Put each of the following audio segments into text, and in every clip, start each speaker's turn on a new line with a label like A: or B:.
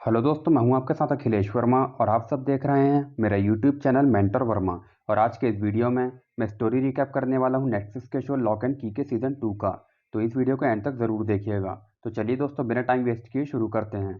A: Hello दोस्तों, मैं हूं आपके साथ अखिलेश वर्मा और आप सब देख रहे हैं मेरा यूट्यूब चैनल मेंटर वर्मा। और आज के इस वीडियो में मैं स्टोरी रिकैप करने वाला हूं नेटफ्लिक्स के शो लॉक एंड की के सीज़न 2 का। तो इस वीडियो को एंड तक ज़रूर देखिएगा। तो चलिए दोस्तों, बिना टाइम वेस्ट किए शुरू करते हैं।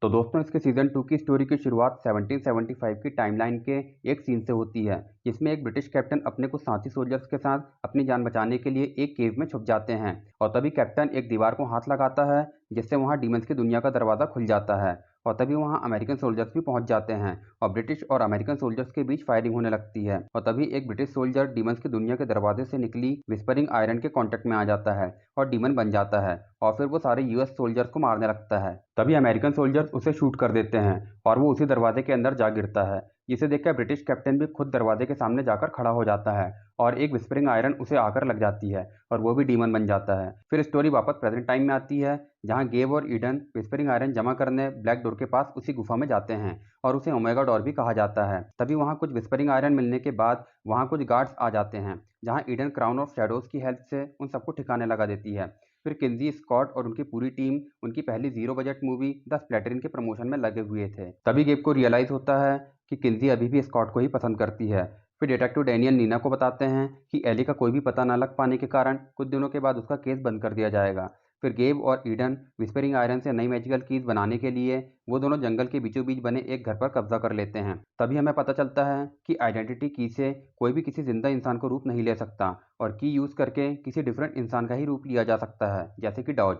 A: तो दोस्तों, इसके सीज़न 2 की स्टोरी की शुरुआत 1775 की टाइमलाइन के एक सीन से होती है, जिसमें एक ब्रिटिश कैप्टन अपने कुछ साथी सोल्जर्स के साथ अपनी जान बचाने के लिए एक केव में छुप जाते हैं। और तभी कैप्टन एक दीवार को हाथ लगाता है, जिससे वहां डीमंस की दुनिया का दरवाज़ा खुल जाता है। और तभी वहां अमेरिकन सोल्जर्स भी पहुंच जाते हैं और ब्रिटिश और अमेरिकन सोल्जर्स के बीच फायरिंग होने लगती है। और तभी एक ब्रिटिश सोल्जर डीमंस की दुनिया के दरवाजे से निकली विस्परिंग आयरन के कांटेक्ट में आ जाता है और डीमन बन जाता है और फिर वो सारे यूएस सोल्जर्स को मारने लगता है। तभी अमेरिकन सोल्जर्स उसे शूट कर देते हैं और वो उसी दरवाजे के अंदर जा गिरता है, जिसे देखकर ब्रिटिश कैप्टन भी खुद दरवाजे के सामने जाकर खड़ा हो जाता है और एक विस्परिंग आयरन उसे आकर लग जाती है और वो भी डीमन बन जाता है। फिर स्टोरी वापस प्रेजेंट टाइम में आती है, जहां गेव और ईडन विस्परिंग आयरन जमा करने ब्लैक डोर के पास उसी गुफा में जाते हैं और उसे ओमेगा डोर भी कहा जाता है। तभी वहां कुछ विस्परिंग आयरन मिलने के बाद वहां कुछ गार्ड्स आ जाते हैं, जहां ईडन क्राउन ऑफ शैडोज की हेल्प से उन सबको ठिकाने लगा देती है। फिर किंजी, स्कॉट और उनकी पूरी टीम उनकी पहली जीरो बजट मूवी द स्प्लैटरिन के प्रमोशन में लगे हुए थे। तभी गेब को रियलाइज होता है कि किंजी अभी भी स्कॉट को ही पसंद करती है। फिर डिटेक्टिव डैनियल नीना को बताते हैं कि एली का कोई भी पता न लग पाने के कारण कुछ दिनों के बाद उसका केस बंद कर दिया जाएगा। फिर गेब और ईडन विस्परिंग आयरन से नई मैजिकल कीज बनाने के लिए वो दोनों जंगल के बीचों बीच बने एक घर पर कब्जा कर लेते हैं। तभी हमें पता चलता है कि आइडेंटिटी की से कोई भी किसी जिंदा इंसान को रूप नहीं ले सकता और की यूज करके किसी डिफरेंट इंसान का ही रूप लिया जा सकता है, जैसे कि डॉज।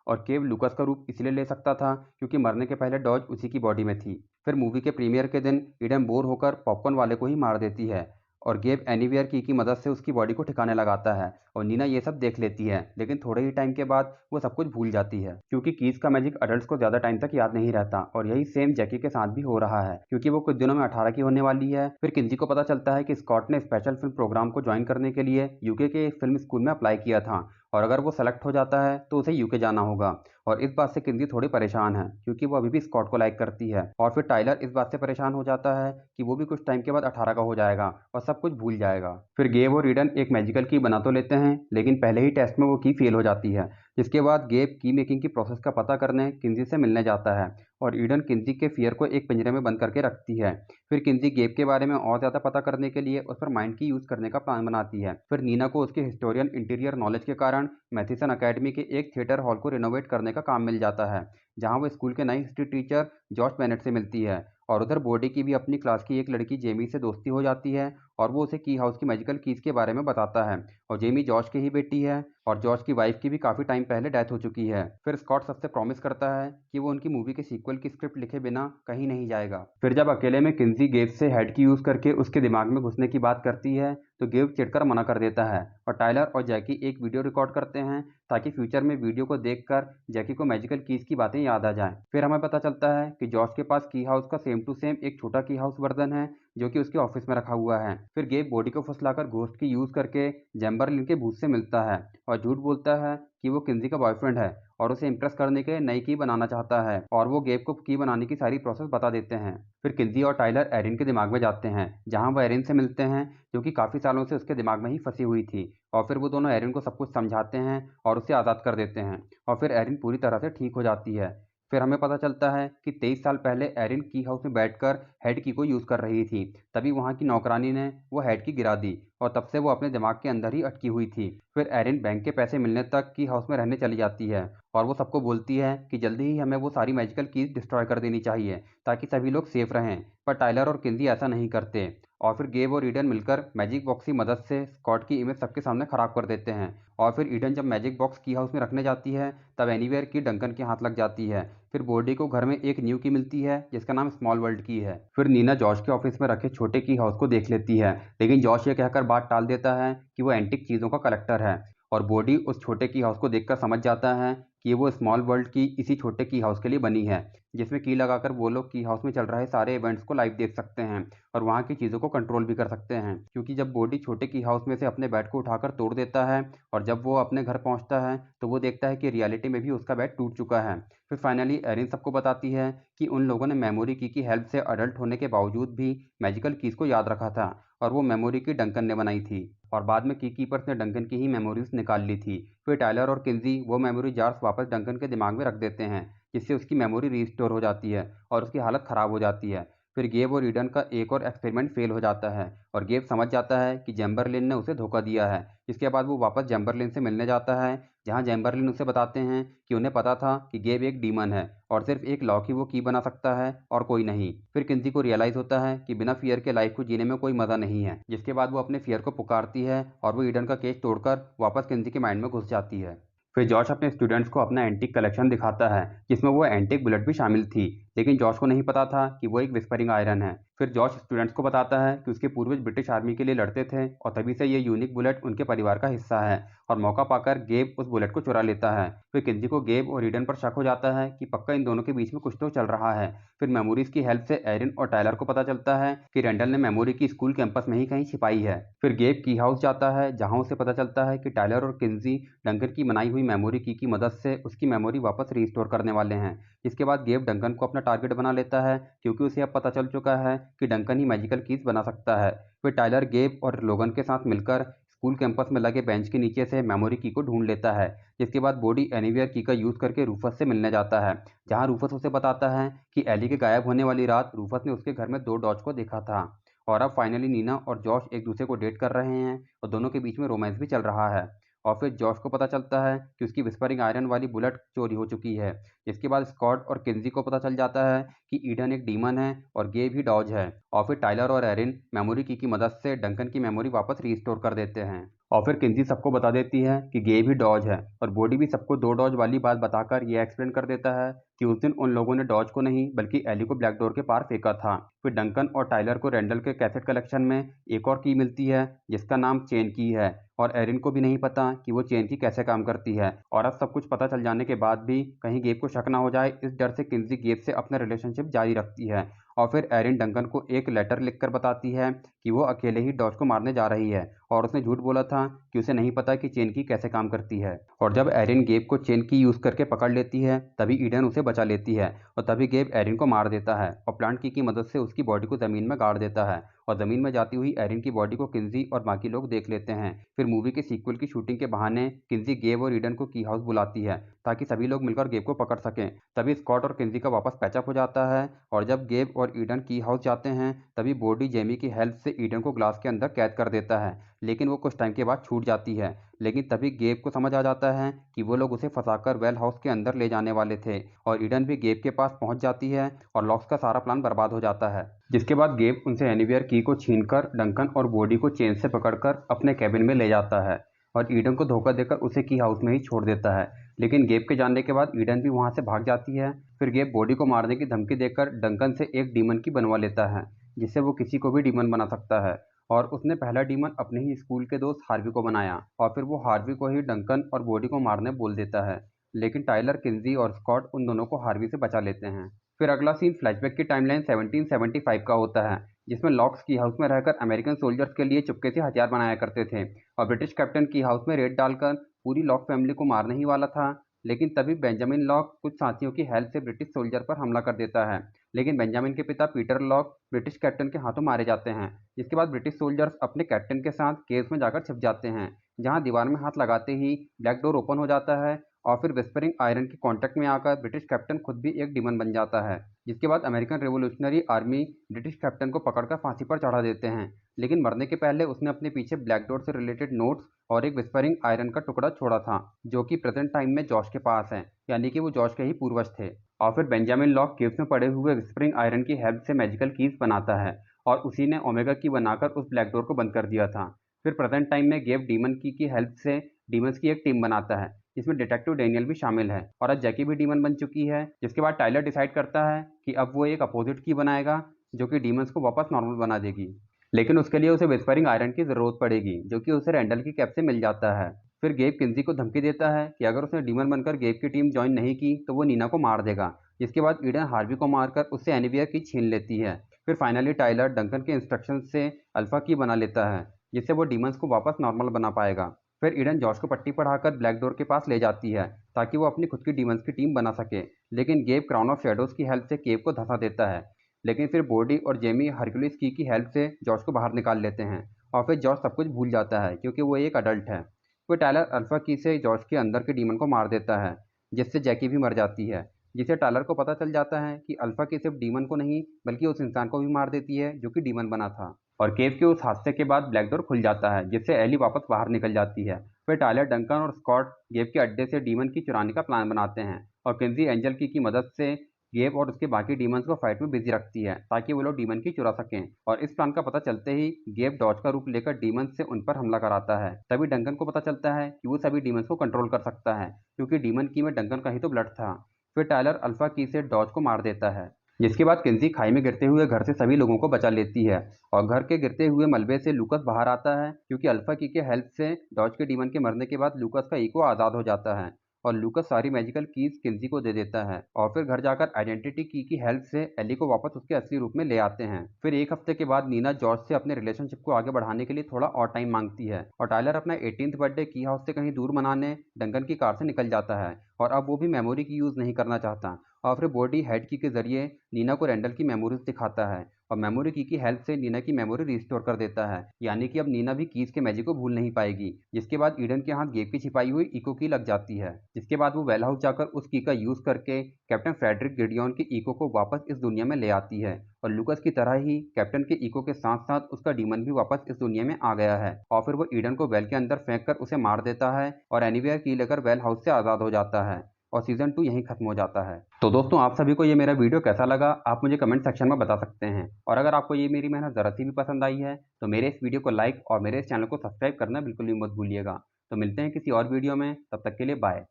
A: और केव लूकस का रूप इसलिए ले सकता था क्योंकि मरने के पहले डॉज उसी की बॉडी में थी। फिर मूवी के प्रीमियर के दिन ईडन बोर होकर पॉपकॉर्न वाले को ही मार देती है और गेब एनीवेयर की मदद से उसकी बॉडी को ठिकाने लगाता है और नीना ये सब देख लेती है, लेकिन थोड़े ही टाइम के बाद वो सब कुछ भूल जाती है क्योंकि कीज का मैजिक अडल्ट्स को ज्यादा टाइम तक याद नहीं रहता। और यही सेम जैकी के साथ भी हो रहा है क्योंकि वो कुछ दिनों में 18 की होने वाली है। फिर किंजी को पता चलता है कि स्कॉट ने स्पेशल फिल्म प्रोग्राम को ज्वाइन करने के लिए यूके के एक फिल्म स्कूल में अप्लाई किया था और अगर वो सेलेक्ट हो जाता है तो उसे यूके जाना होगा। और इस बात से किंजी थोड़ी परेशान है क्योंकि वो अभी भी स्कॉट को लाइक करती है। और फिर टाइलर इस बात से परेशान हो जाता है कि वो भी कुछ टाइम के बाद 18 का हो जाएगा और सब कुछ भूल जाएगा। फिर गेब और ईडन एक मैजिकल की बना तो लेते हैं, लेकिन पहले ही टेस्ट में वो की फेल हो जाती है, जिसके बाद गेब की मेकिंग की प्रोसेस का पता करने किंजी से मिलने जाता है और ईडन किंजी के फियर को एक पिंजरे में बंद करके रखती है। फिर किंजी गेब के बारे में और ज़्यादा पता करने के लिए उस पर माइंड की यूज़ करने का प्लान बनाती है। फिर नीना को उसके हिस्टोरियन इंटीरियर नॉलेज के कारण मैथिसन अकेडमी के एक थिएटर हॉल को रिनोवेट करने का काम मिल जाता है, जहां वो स्कूल के नए हिस्ट्री टीचर जॉश बेनेट से मिलती है। और उधर बॉडी की भी अपनी क्लास की एक लड़की जेमी से दोस्ती हो जाती है और वो उसे की हाउस की मैजिकल कीज के बारे में बताता है। और जेमी जॉश की ही बेटी है और जॉश की वाइफ की भी काफ़ी टाइम पहले डेथ हो चुकी है। फिर स्कॉट सबसे प्रॉमिस करता है कि वो उनकी मूवी के सीक्वल की स्क्रिप्ट लिखे बिना कहीं नहीं जाएगा। फिर जब अकेले में किंजी गेव से हेड की यूज़ करके उसके दिमाग में घुसने की बात करती है तो गेव चिढ़कर मना कर देता है और टाइलर और जैकी एक वीडियो रिकॉर्ड करते हैं ताकि फ्यूचर में वीडियो को देखकर जैकी को मैजिकल कीज की बातें याद आ जाएं। फिर हमें पता चलता है कि जॉश के पास की हाउस का सेम टू सेम एक छोटा की हाउस वर्जन है जो कि उसके ऑफिस में रखा हुआ है। फिर गेब बॉडी को फुसलाकर घोस्ट की यूज करके जैम्बरलिन के भूत से मिलता है और झूठ बोलता है कि वो किंजी का बॉयफ्रेंड है और उसे इम्प्रेस करने के लिए नई की बनाना चाहता है और वो गेब को की बनाने की सारी प्रोसेस बता देते हैं। फिर किंजी और टाइलर एरिन के दिमाग में जाते हैं, जहां वो एरिन से मिलते हैं जो कि काफ़ी सालों से उसके दिमाग में ही फंसी हुई थी। और फिर वो दोनों एरिन को सब कुछ समझाते हैं और उसे आज़ाद कर देते हैं और फिर एरिन पूरी तरह से ठीक हो जाती है। फिर हमें पता चलता है कि 23 साल पहले एरिन की हाउस में बैठकर हेड की को यूज़ कर रही थी, तभी वहाँ की नौकरानी ने वो हेड की गिरा दी और तब से वो अपने दिमाग के अंदर ही अटकी हुई थी। फिर एरिन बैंक के पैसे मिलने तक की हाउस में रहने चली जाती है और वो सबको बोलती है कि जल्दी ही हमें वो सारी मैजिकल कीज डिस्ट्रॉय कर देनी चाहिए ताकि सभी लोग सेफ रहें। पर टाइलर और किंजी ऐसा नहीं करते और फिर गेब और ईडन मिलकर मैजिक बॉक्स की मदद से स्कॉट की इमेज सबके सामने खराब कर देते हैं। और फिर ईडन जब मैजिक बॉक्स की हाउस में रखने जाती है तब एनीवेयर की डंकन के हाथ लग जाती है। फिर बॉडी को घर में एक न्यू की मिलती है जिसका नाम स्मॉल वर्ल्ड की है। फिर नीना जॉश के ऑफिस में रखे छोटे की हाउस को देख लेती है, लेकिन जॉश ये कहकर बात टाल देता है कि वो एंटिक चीज़ों का कलेक्टर है और बॉडी उस छोटे की हाउस को देखकर समझ जाता है कि वो स्मॉल वर्ल्ड की इसी छोटे की हाउस के लिए बनी है, जिसमें की लगाकर वो लोग की हाउस में चल रहे सारे इवेंट्स को लाइव देख सकते हैं और वहाँ की चीज़ों को कंट्रोल भी कर सकते हैं। क्योंकि जब बॉडी छोटे की हाउस में से अपने बेड को उठाकर तोड़ देता है और जब वो अपने घर पहुँचता है तो वो देखता है कि रियलिटी में भी उसका बेड टूट चुका है। फिर फाइनली एरिन सबको बताती है कि उन लोगों ने मेमोरी की हेल्प से अडल्ट होने के बावजूद भी मैजिकल कीज़ को याद रखा था और वो मेमोरी की डंकन ने बनाई थी और बाद में की कीपर्स ने डंकन की ही मेमोरीज निकाल ली थी। फिर टायलर और किंजी वो मेमोरी जार्स वापस डंकन के दिमाग में रख देते हैं, जिससे उसकी मेमोरी रीस्टोर हो जाती है और उसकी हालत ख़राब हो जाती है। फिर गेब और ईडन का एक और एक्सपेरिमेंट फेल हो जाता है और गेब समझ जाता है कि जैम्बरलिन ने उसे धोखा दिया है। इसके बाद वो वापस जैम्बरलिन से मिलने जाता है, जहाँ जैम्बरलिन उसे बताते हैं कि उन्हें पता था कि गेब एक डीमन है और सिर्फ एक लॉक ही वो की बना सकता है और कोई नहीं। फिर किंजी को रियलाइज़ होता है कि बिना फियर के लाइफ को जीने में कोई मज़ा नहीं है, जिसके बाद वो अपने फियर को पुकारती है और वो ईडन का केस तोड़कर वापस किंजी के माइंड में घुस जाती है। फिर जॉश अपने स्टूडेंट्स को अपना एंटीक कलेक्शन दिखाता है, जिसमें वो एंटीक बुलेट भी शामिल थी, लेकिन जॉश को नहीं पता था कि वो एक विस्परिंग आयरन है। फिर जॉश स्टूडेंट्स को बताता है कि उसके पूर्वज ब्रिटिश आर्मी के लिए लड़ते थे और तभी से ये यूनिक बुलेट उनके परिवार का हिस्सा है और मौका पाकर गेब उस बुलेट को चुरा लेता है। फिर किंजी को गेब और ईडन पर शक हो जाता है कि पक्का इन दोनों के बीच में कुछ तो चल रहा है। फिर मेमोरीज की हेल्प से एरिन और टायलर को पता चलता है कि रेंडल ने मेमोरी की स्कूल कैंपस में ही कहीं छिपाई है। फिर गेब की हाउस जाता है, जहां उसे पता चलता है कि टायलर और किंजी डंकन की बनाई हुई मेमोरी की मदद से उसकी मेमोरी वापस रीस्टोर करने वाले हैं। इसके बाद गेब डंकन को अपना टारगेट बना लेता है, क्योंकि उसे अब पता चल चुका है कि डंकन ही मैजिकल कीज बना सकता है। फिर टायलर गेब और लोगन के साथ मिलकर स्कूल कैंपस में लगे बेंच के नीचे से मेमोरी की को ढूंढ लेता है, जिसके बाद बॉडी एनीवेयर की का यूज करके रूफस से मिलने जाता है, जहां रूफस उसे बताता है कि एली के गायब होने वाली रात रूफस ने उसके घर में 2 डॉज को देखा था। और अब फाइनली नीना और जॉश एक दूसरे को डेट कर रहे हैं और दोनों के बीच में रोमांस भी चल रहा है। और फिर जॉश को पता चलता है कि उसकी विस्परिंग आयरन वाली बुलेट चोरी हो चुकी है। इसके बाद स्कॉट और किंजी को पता चल जाता है कि ईडन एक डीमन है और गेब ही डॉज है। और फिर टायलर और एरिन मेमोरी की मदद से डंकन की मेमोरी वापस रीस्टोर कर देते हैं। और फिर किंजी सबको बता देती है कि गेब ही डॉज है और बॉडी भी सबको 2 डॉज वाली बात बताकर यह एक्सप्लेन कर देता है कि उस दिन उन लोगों ने डॉज को नहीं बल्कि एली को ब्लैक डोर के पार फेंका था। फिर डंकन और टायलर को रेंडल के कैसेट कलेक्शन में एक और की मिलती है, जिसका नाम चेन की है और एरिन को भी नहीं पता कि वो चेन की कैसे काम करती है। और अब सब कुछ पता चल जाने के बाद भी कहीं गेब को शक ना हो जाए, इस डर से किंजी गेब से अपना रिलेशनशिप जारी रखती है। और फिर एरिन डंकन को एक लेटर लिखकर बताती है कि वो अकेले ही डॉज को मारने जा रही है और उसने झूठ बोला था कि उसे नहीं पता कि चेन की कैसे काम करती है। और जब एरिन गेब को चेन की यूज करके पकड़ लेती है तभी ईडन उसे बचा लेती है और तभी गेब एरिन को मार देता है और प्लांट की मदद से उसकी बॉडी को जमीन में गाड़ देता है और जमीन में जाती हुई एरिन की बॉडी को किंजी और बाकी लोग देख लेते हैं। फिर मूवी के सीक्वल की शूटिंग के बहाने किंजी गेब और ईडन को की हाउस बुलाती है ताकि सभी लोग मिलकर गेब को पकड़ सकें। तभी स्कॉट और किंजी का वापस पैचअप हो जाता है और जब गेब और ईडन की हाउस जाते हैं तभी बॉडी जेमी की हेल्प से ईडन को ग्लास के अंदर कैद कर देता है, लेकिन वो कुछ टाइम के बाद छूट जाती है। लेकिन तभी गेब को समझ आ जाता है कि वो लोग उसे फंसाकर वेल हाउस के अंदर ले जाने वाले थे और ईडन भी गेब के पास पहुंच जाती है और लॉक्स का सारा प्लान बर्बाद हो जाता है। जिसके बाद गेब उनसे एनीवेयर की को छीनकर डंकन और बॉडी को चेन से पकड़कर अपने कैबिन में ले जाता है और ईडन को धोखा देकर उसे की हाउस में ही छोड़ देता है। लेकिन गेब के जानने के बाद ईडन भी वहां से भाग जाती है। फिर गेब बॉडी को मारने की धमकी देकर डंकन से एक डीमन की बनवा लेता है, जिससे वो किसी को भी डीमन बना सकता है। और उसने पहला डीमन अपने ही स्कूल के दोस्त हार्वी को बनाया और फिर वो हार्वी को ही डंकन और बॉडी को मारने बोल देता है, लेकिन टायलर, किंजी और स्कॉट उन दोनों को हार्वी से बचा लेते हैं। फिर अगला सीन फ्लैशबैक की टाइमलाइन 1775 का होता है, जिसमें लॉक्स की हाउस में रहकर अमेरिकन सोल्जर्स के लिए चुपके से हथियार बनाया करते थे और ब्रिटिश कैप्टन की हाउस में रेड डालकर पूरी लॉक फैमिली को मारने ही वाला था। लेकिन तभी बेंजामिन लॉक कुछ साथियों की हेल्प से ब्रिटिश सोल्जर पर हमला कर देता है, लेकिन बेंजामिन के पिता पीटर लॉक ब्रिटिश कैप्टन के हाथों मारे जाते हैं। जिसके बाद ब्रिटिश सोल्जर्स अपने कैप्टन के साथ केव्स में जाकर छिप जाते हैं, जहां दीवार में हाथ लगाते ही ब्लैक डोर ओपन हो जाता है और फिर विस्परिंग आयरन के कांटेक्ट में आकर ब्रिटिश कैप्टन खुद भी एक डीमन बन जाता है। जिसके बाद American revolutionary army British captain को पकड़कर फांसी पर चढ़ा देते हैं, लेकिन मरने के पहले उसने अपने पीछे ब्लैक डोर से रिलेटेड नोट्स और एक विस्परिंग आयरन का टुकड़ा छोड़ा था, जो कि प्रेजेंट टाइम में जॉश के पास है, यानी कि वो जॉश के ही पूर्वज थे। और फिर बेंजामिन लॉक केव्स में पड़े हुए विस्परिंग आयरन की हेल्प से मैजिकल कीज बनाता है और उसी ने ओमेगा की बनाकर उस ब्लैक डोर को बंद कर दिया था। फिर प्रेजेंट टाइम में गेब डीमन की हेल्प से डीमंस की एक टीम बनाता है, जिसमें डिटेक्टिव डेनियल भी शामिल है और अब जैकी भी डीमन बन चुकी है। जिसके बाद टाइलर डिसाइड करता है कि अब वो एक अपोजिट की बनाएगा जो कि डीमंस को वापस नॉर्मल बना देगी, लेकिन उसके लिए उसे विस्परिंग आयरन की जरूरत पड़ेगी, जो कि उसे रेंडल की कैप से मिल जाता है। फिर गेब किंजी को धमकी देता है कि अगर उसने डीमन बनकर गेब की टीम ज्वाइन नहीं की तो वो नीना को मार देगा, जिसके बाद ईडन हार्वी को मारकर उससे एनीवेयर की छीन लेती है। फिर फाइनली टाइलर डंकन के इंस्ट्रक्शन से अल्फा की बना लेता है, जिससे वो डीमंस को वापस नॉर्मल बना पाएगा। फिर ईडन जॉश को पट्टी पढ़ाकर ब्लैक डोर के पास ले जाती है ताकि वो अपनी खुद की डीमंस की टीम बना सके, लेकिन गेब क्राउन ऑफ शेडोज की हेल्प से केव को धंसा देता है। लेकिन फिर बॉडी और जेमी हरक्यूलिस की हेल्प से जॉश को बाहर निकाल लेते हैं और फिर जॉश सब कुछ भूल जाता है क्योंकि वो एक अडल्ट है। फिर टायलर अल्फा की से जॉश के अंदर के डीमन को मार देता है, जिससे जैकी भी मर जाती है, जिसे टायलर को पता चल जाता है कि अल्फा की सिर्फ डीमन को नहीं बल्कि उस इंसान को भी मार देती है जो कि डीमन बना था। और केव के उस हादसे के बाद ब्लैक डोर खुल जाता है, जिससे एली वापस बाहर निकल जाती है। फिर टायलर डंकन और स्कॉट गेब के अड्डे से डीमन की चुराने का प्लान बनाते हैं और किंजी एंजल की मदद से गेब और उसके बाकी डीमंस को फाइट में बिजी रखती है ताकि वो लोग डीमन की चुरा सकें। और इस प्लान का पता चलते ही गेब डॉज का रूप लेकर डीमंस से उन पर हमला कराता है। तभी डंकन को पता चलता है कि वो सभी डीमंस को कंट्रोल कर सकता है, क्योंकि डीमन की में डंकन का ही तो ब्लड था। फिर टायलर अल्फा की से डॉज को मार देता है, जिसके बाद किंजी खाई में गिरते हुए घर से सभी लोगों को बचा लेती है और घर के गिरते हुए मलबे से लूकस बाहर आता है, क्योंकि अल्फा की के हेल्प से डॉज के डीमन के मरने के बाद लूकस का ईगो आज़ाद हो जाता है और लूकस सारी मैजिकल कीज किंजी को दे देता है। और फिर घर जाकर आइडेंटिटी की हेल्प से एली को वापस उसके असली रूप में ले आते हैं। फिर एक हफ्ते के बाद नीना जॉर्ज से अपने रिलेशनशिप को आगे बढ़ाने के लिए थोड़ा और टाइम मांगती है और टायलर अपना 18th बर्थडे की हाउस से कहीं दूर मनाने डंकन की कार से निकल जाता है और अब वो भी मेमोरी की यूज़ नहीं करना चाहता। और फिर बॉडी हेड की के जरिए नीना को रैंडल की मेमोरीज दिखाता है और मेमोरी की हेल्प से नीना की मेमोरी रिस्टोर कर देता है, यानी कि अब नीना भी कीज के मैजिक को भूल नहीं पाएगी। जिसके बाद ईडन के हाथ गेब की छिपाई हुई इको की लग जाती है, जिसके बाद वो वेल हाउस जाकर उस की का यूज करके कैप्टन फ्रेडरिक गिडियन की इको को वापस इस दुनिया में ले आती है और लुकस की तरह ही कैप्टन के इको के साथ साथ उसका डीमन भी वापस इस दुनिया में आ गया है। और फिर वो ईडन को वेल के अंदर फेंक कर उसे मार देता है और एनीवेयर की लेकर वेल हाउस से आज़ाद हो जाता है और सीजन 2 यहीं खत्म हो जाता है। तो दोस्तों, आप सभी को ये मेरा वीडियो कैसा लगा आप मुझे कमेंट सेक्शन में बता सकते हैं, और अगर आपको ये मेरी मेहनत ज़रा सी भी पसंद आई है तो मेरे इस वीडियो को लाइक और मेरे इस चैनल को सब्सक्राइब करना बिल्कुल भी मत भूलिएगा। तो मिलते हैं किसी और वीडियो में, तब तक के लिए बाय।